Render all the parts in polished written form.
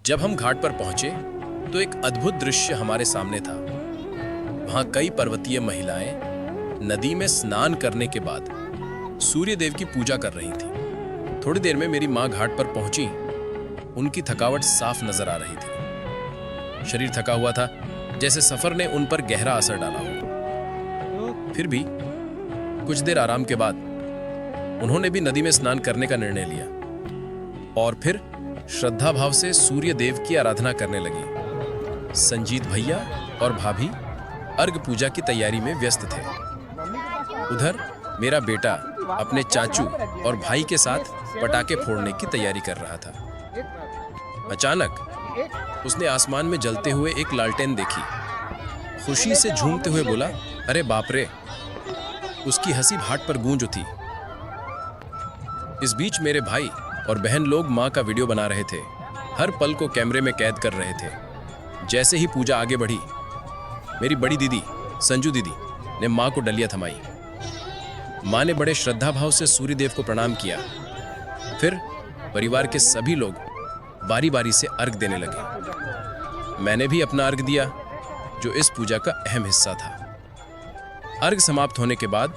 जब हम घाट पर पहुंचे तो एक अद्भुत दृश्य हमारे सामने था। वहां कई पर्वतीय महिलाएं नदी में स्नान करने के बाद सूर्य देव की पूजा कर रही थी। थोड़ी देर में मेरी मां घाट पर पहुंची। उनकी थकावट साफ नजर आ रही थी। शरीर थका हुआ था, जैसे सफर ने उन पर गहरा असर डाला हो। फिर भी कुछ देर आराम के बाद उन्होंने भी नदी में स्नान करने का निर्णय लिया और फिर श्रद्धा भाव से सूर्य देव की आराधना करने लगी। संजीत भैया और भाभी अर्घ पूजा की तैयारी में व्यस्त थे। उधर मेरा बेटा अपने चाचू और भाई के साथ पटाखे फोड़ने की तैयारी कर रहा था। अचानक उसने आसमान में जलते हुए एक लालटेन देखी। खुशी से झूमते हुए बोला, अरे बाप रे! उसकी हंसी घाट पर गूंज उठी। इस बीच मेरे भाई और बहन लोग मां का वीडियो बना रहे थे। हर पल को कैमरे में कैद कर रहे थे। जैसे ही पूजा आगे बढ़ी, मेरी बड़ी दीदी संजू दीदी ने मां को डलिया थमाई। मां ने बड़े श्रद्धा भाव से सूर्य देव को प्रणाम किया। फिर परिवार के सभी लोग बारी बारी से अर्घ देने लगे। मैंने भी अपना अर्घ दिया, जो इस पूजा का अहम हिस्सा था। अर्घ समाप्त होने के बाद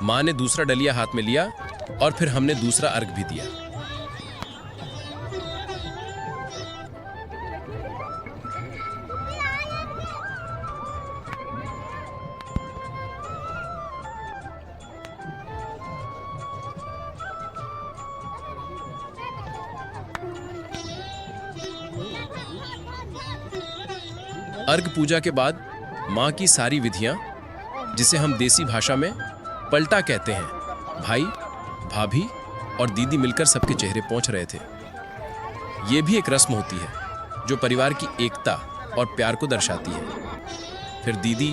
मां ने दूसरा डलिया हाथ में लिया और फिर हमने दूसरा अर्घ भी दिया। अर्घ पूजा के बाद मां की सारी विधियां, जिसे हम देसी भाषा में पलटा कहते हैं, भाई भाभी और दीदी मिलकर सबके चेहरे पोंछ रहे थे। यह भी एक रस्म होती है जो परिवार की एकता और प्यार को दर्शाती है। फिर दीदी,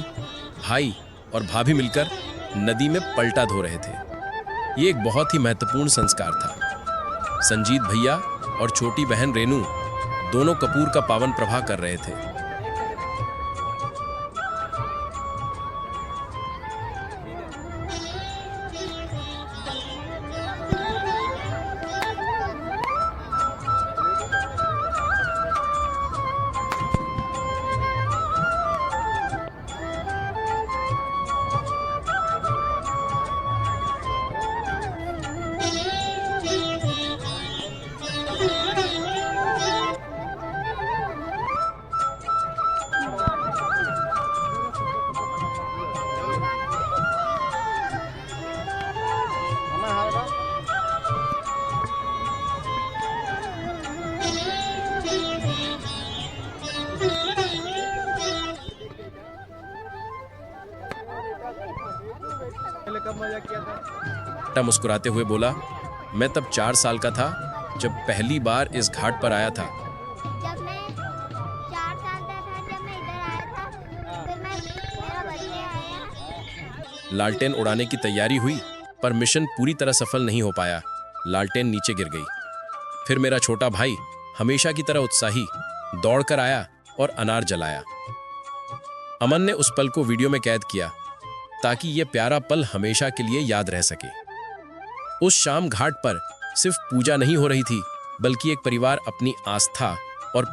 भाई और भाभी मिलकर नदी में पलटा धो रहे थे। यह एक बहुत ही महत्वपूर्ण संस्कार था। संजीत भैया और छोटी बहन रेनू दोनों कपूर का पावन प्रवाह कर रहे थे। मुस्कुराते हुए बोला, मैं तब 4 साल का था जब पहली बार इस घाट पर आया था। जब मैं 4 साल का था, जब मैं इधर आया था, फिर मेरा बर्थडे आया। लालटेन उड़ाने की तैयारी हुई, पर मिशन पूरी तरह सफल नहीं हो पाया। लालटेन नीचे गिर गई। फिर मेरा छोटा भाई हमेशा की तरह उत्साही दौड़कर आया और अनार जलाया। अमन ने उस पल को वीडियो में कैद किया ताकि यह प्यारा पल हमेशा के लिए याद रह सके। उस शाम घाट पर सिर्फ पूजा नहीं हो रही थी, बल्कि एक परिवार अपनी आस्था और